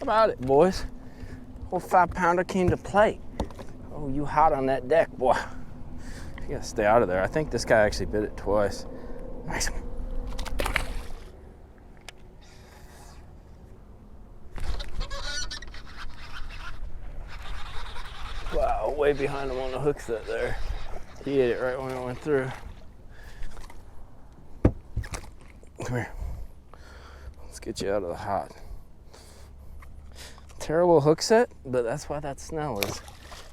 about it, boys? Whole 5-pounder came to play. Oh, you hot on that deck, boy. You gotta stay out of there. I think this guy actually bit it twice. Nice. Wow, way behind him on the hook set there. He ate it right when it went through. Come here. Let's get you out of the hot. Terrible hook set, but that's why that smell is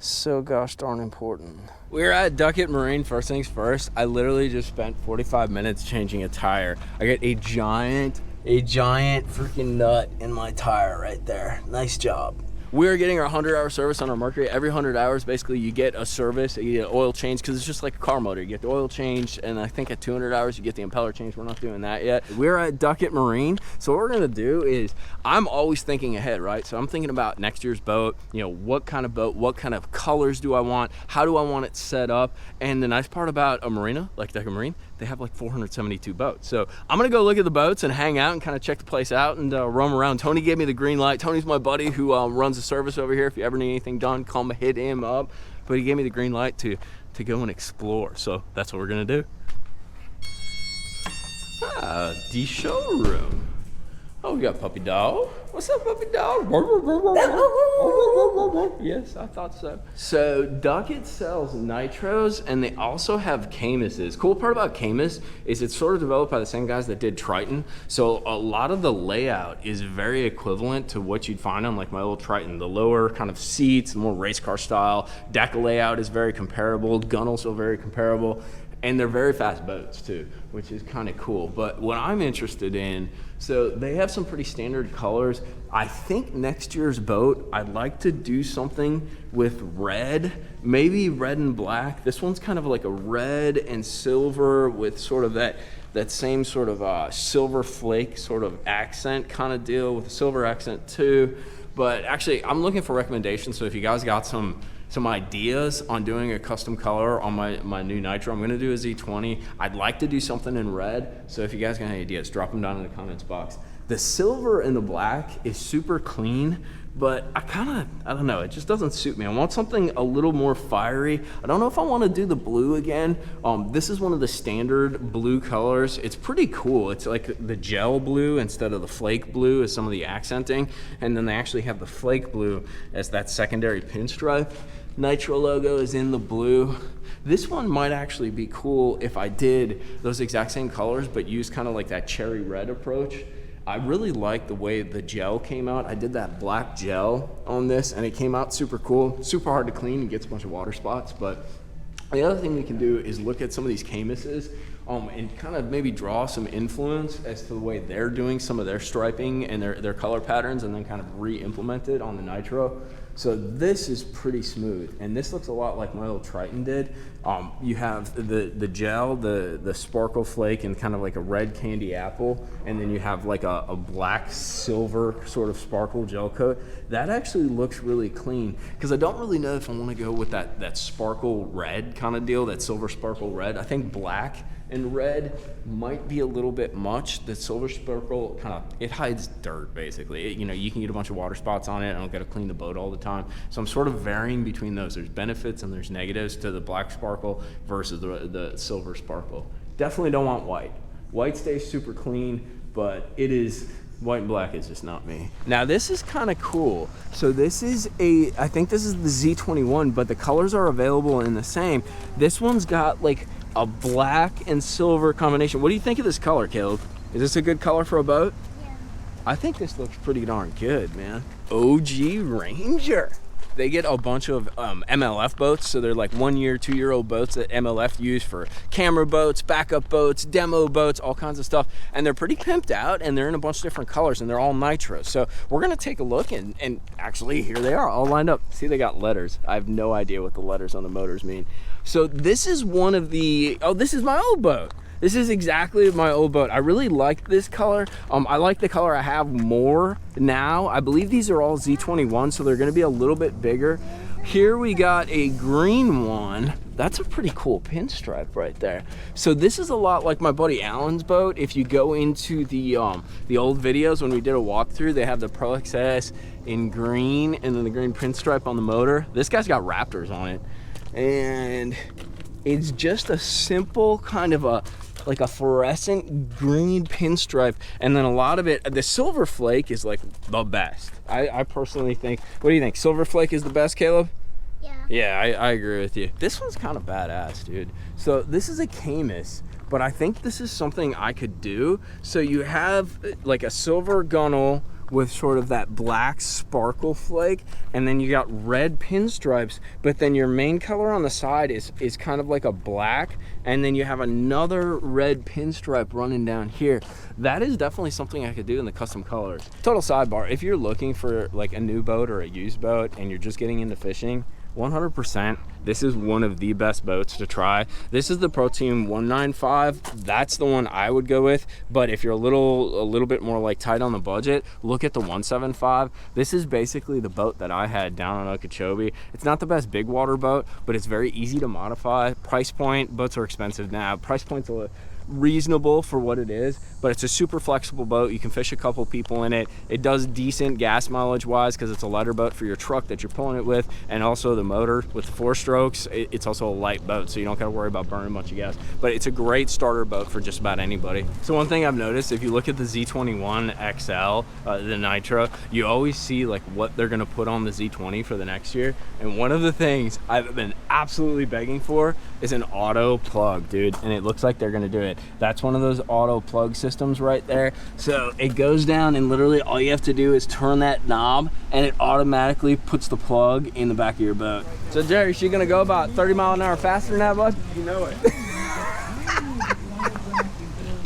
so gosh darn important. We're at Duckett Marine, first things first. I literally just spent 45 minutes changing a tire. I got a giant freaking nut in my tire right there. Nice job. We're getting our 100-hour service on our Mercury. Every 100 hours, basically, you get a service, you get an oil change, because it's just like a car motor. You get the oil changed, and I think at 200 hours, you get the impeller change. We're not doing that yet. We're at Duckett Marine, so what we're gonna do is, I'm always thinking ahead, right? So I'm thinking about next year's boat, you know, what kind of boat, what kind of colors do I want, how do I want it set up, and the nice part about a marina, like Duckett Marine, they have like 472 boats. So I'm gonna go look at the boats and hang out and kind of check the place out and roam around. Tony gave me the green light. Tony's my buddy who runs the service over here. If you ever need anything done, come hit him up. But he gave me the green light to go and explore. So that's what we're gonna do. Ah, the showroom. Oh, we got puppy dog. What's up, puppy dog? Yes, I thought so. So Duckett sells nitros, and they also have Camuses. Cool part about Camus is it's sort of developed by the same guys that did Triton. So a lot of the layout is very equivalent to what you'd find on like my old Triton. The lower kind of seats, more race car style. Deck layout is very comparable. Gunnels are very comparable. And they're very fast boats too, which is kind of cool. But what I'm interested in, so they have some pretty standard colors. I think next year's boat, I'd like to do something with red, maybe red and black. This one's kind of like a red and silver with sort of that same sort of silver flake sort of accent kind of deal with a silver accent too. But actually, I'm looking for recommendations. So if you guys got some ideas on doing a custom color on my new nitro, I'm gonna do a Z20. I'd like to do something in red, so if you guys got any ideas, drop them down in the comments box. The silver and the black is super clean, but I don't know, it just doesn't suit me. I want something a little more fiery. I don't know if I want to do the blue again. This is one of the standard blue colors. It's pretty cool. It's like the gel blue instead of the flake blue as some of the accenting, and then they actually have the flake blue as that secondary pinstripe. Nitro logo is in the blue. This one might actually be cool if I did those exact same colors, but use kind of like that cherry red approach. I really like the way the gel came out. I did that black gel on this and it came out super cool, super hard to clean and gets a bunch of water spots. But the other thing we can do is look at some of these Camuses and kind of maybe draw some influence as to the way they're doing some of their striping and their color patterns, and then kind of re-implement it on the nitro. So this is pretty smooth, and this looks a lot like my old Triton did. You have the gel, the sparkle flake, and kind of like a red candy apple, and then you have like a black silver sort of sparkle gel coat. That actually looks really clean, because I don't really know if I want to go with that sparkle red kind of deal, that silver sparkle red. I think black and red might be a little bit much. The silver sparkle it hides dirt basically. You can get a bunch of water spots on it. I don't got to clean the boat all the time. So I'm sort of varying between those. There's benefits and there's negatives to the black sparkle versus the silver sparkle. Definitely don't want white. White stays super clean, but white and black is just not me. Now this is kind of cool. So this is I think this is the Z21, but the colors are available in the same. This one's got like a black and silver combination. What do you think of this color, Caleb? Is this a good color for a boat? Yeah. I think this looks pretty darn good, man. OG Ranger. They get a bunch of MLF boats, so they're like 1 year, 2 year old boats that MLF use for camera boats, backup boats, demo boats, all kinds of stuff. And they're pretty pimped out, and they're in a bunch of different colors, and they're all nitro. So we're gonna take a look, and actually here they are all lined up. See, they got letters. I have no idea what the letters on the motors mean. So this is one of the, this is my old boat. This is exactly my old boat. I really like this color. I like the color I have more now. I believe these are all Z21, so they're gonna be a little bit bigger. Here we got a green one. That's a pretty cool pinstripe right there. So this is a lot like my buddy Alan's boat. If you go into the old videos when we did a walkthrough, they have the Pro XS in green and then the green pinstripe on the motor. This guy's got Raptors on it, and it's just a simple kind of like a fluorescent green pinstripe, and then a lot of it, the silver flake is like the best. I personally think. What do you think? Silver flake is the best, Caleb? Yeah, I agree with you. This one's kind of badass, dude. So this is a Camus, but I think this is something I could do. So you have like a silver gunnel with sort of that black sparkle flake, and then you got red pinstripes, but then your main color on the side is kind of like a black, and then you have another red pinstripe running down here. That is definitely something I could do in the custom colors. Total sidebar, if you're looking for like a new boat or a used boat and you're just getting into fishing, 100%, this is one of the best boats to try. This is the Pro Team 195. That's the one I would go with. But if you're a little bit more like tight on the budget, look at the 175. This is basically the boat that I had down on Okeechobee. It's not the best big water boat, but it's very easy to modify. Price point, boats are expensive now. Price point's reasonable for what it is, but it's a super flexible boat. You can fish a couple people in it. It does decent gas mileage wise because it's a lighter boat for your truck that you're pulling it with, and also the motor with the 4 strokes, it's also a light boat, so you don't got to worry about burning a bunch of gas. But it's a great starter boat for just about anybody. So one thing I've noticed, if you look at the Z21 XL, the Nitro, you always see like what they're going to put on the Z20 for the next year, and one of the things I've been absolutely begging for is an auto plug, dude, and it looks like they're going to do it. That's one of those auto plug systems right there. So it goes down, and literally all you have to do is turn that knob and it automatically puts the plug in the back of your boat. So Jerry, is she gonna go about 30 miles an hour faster than that, bud? You know it.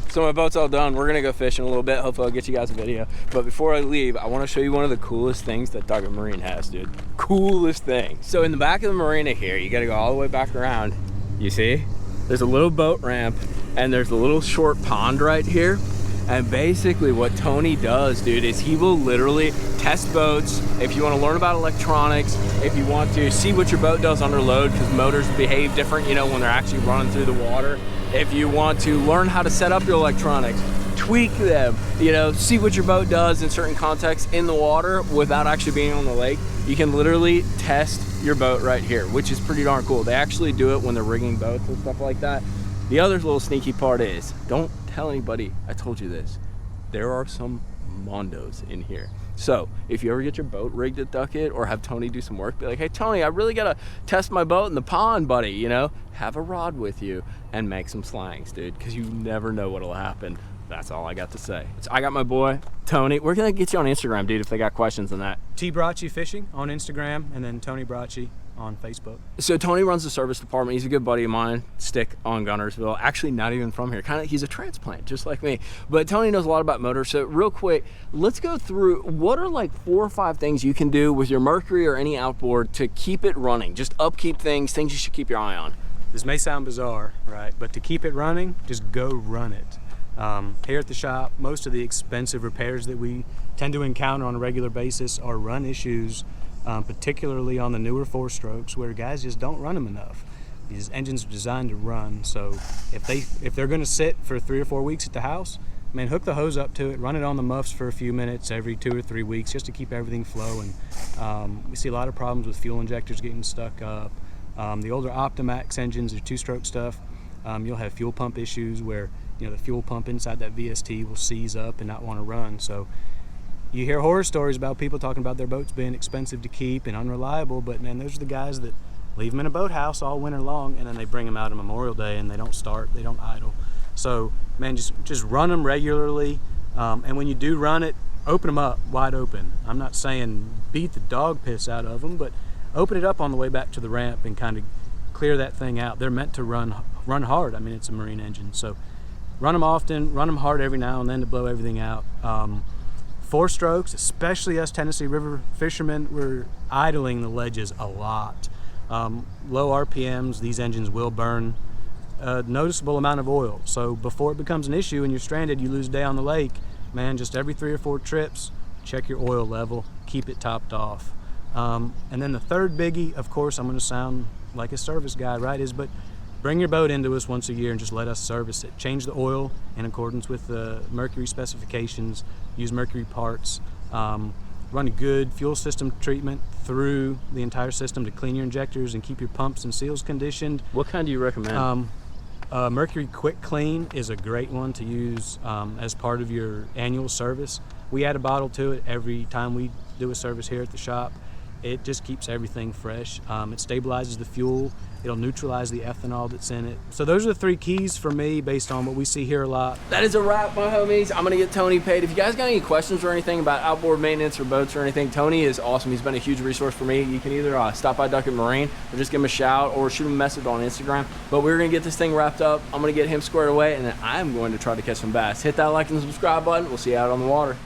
So my boat's all done. We're gonna go fishing a little bit. Hopefully I'll get you guys a video. But before I leave, I wanna show you one of the coolest things that Duckett Marine has, dude. Coolest thing. So in the back of the marina here, you gotta go all the way back around. You see? There's a little boat ramp, and there's a little short pond right here. And basically what Tony does, dude, is he will literally test boats. If you want to learn about electronics, if you want to see what your boat does under load, because motors behave different, you know, when they're actually running through the water. If you want to learn how to set up your electronics, tweak them, you know, see what your boat does in certain contexts in the water without actually being on the lake, you can literally test your boat right here, which is pretty darn cool. They actually do it when they're rigging boats and stuff like that. The other little sneaky part is, don't tell anybody I told you this. There are some mondos in here. So if you ever get your boat rigged at Duckett or have Tony do some work, be like, hey Tony, I really gotta test my boat in the pond, buddy, you know? Have a rod with you and make some slangs, dude, because you never know what'll happen. That's all I got to say. So I got my boy, Tony. We're gonna get you on Instagram, dude, if they got questions on that. T Bracci Fishing on Instagram, and then Tony Bracci on Facebook. So Tony runs the service department. He's a good buddy of mine, stick on Guntersville. Actually not even from here. He's a transplant, just like me. But Tony knows a lot about motors. So real quick, let's go through what are like 4 or 5 things you can do with your Mercury or any outboard to keep it running. Just upkeep things you should keep your eye on. This may sound bizarre, right? But to keep it running, just go run it. Here at the shop, most of the expensive repairs that we tend to encounter on a regular basis are run issues, particularly on the newer 4 strokes where guys just don't run them enough. These engines are designed to run, so if they're going to sit for 3 or 4 weeks at the house, man, hook the hose up to it, run it on the muffs for a few minutes every 2 or 3 weeks just to keep everything flowing. We see a lot of problems with fuel injectors getting stuck up. The older Optimax engines or 2-stroke stuff, you'll have fuel pump issues where the fuel pump inside that VST will seize up and not want to run. So you hear horror stories about people talking about their boats being expensive to keep and unreliable, but man, those are the guys that leave them in a boathouse all winter long, and then they bring them out on Memorial Day and they don't start, they don't idle. So man, just run them regularly, and when you do run it, open them up wide open. I'm not saying beat the dog piss out of them, but open it up on the way back to the ramp and kind of clear that thing out. They're meant to run hard. I mean, it's a marine engine, so run them often, run them hard every now and then to blow everything out. 4 strokes, especially us Tennessee River fishermen, we're idling the ledges a lot. Low RPMs, these engines will burn a noticeable amount of oil. So before it becomes an issue and you're stranded, you lose a day on the lake, man, just every 3 or 4 trips, check your oil level, keep it topped off. And then the third biggie, of course, I'm going to sound like a service guy, right, is but bring your boat into us once a year and just let us service it. Change the oil in accordance with the Mercury specifications, use Mercury parts, run a good fuel system treatment through the entire system to clean your injectors and keep your pumps and seals conditioned. What kind do you recommend? Mercury Quick Clean is a great one to use as part of your annual service. We add a bottle to it every time we do a service here at the shop. It just keeps everything fresh. It stabilizes the fuel. It'll neutralize the ethanol that's in it. So those are the 3 keys for me based on what we see here a lot. That is a wrap, my homies. I'm gonna get Tony paid. If you guys got any questions or anything about outboard maintenance or boats or anything, Tony is awesome. He's been a huge resource for me. You can either stop by Duckett Marine or just give him a shout or shoot him a message on Instagram. But we're gonna get this thing wrapped up. I'm gonna get him squared away, and then I'm going to try to catch some bass. Hit that like and subscribe button. We'll see you out on the water.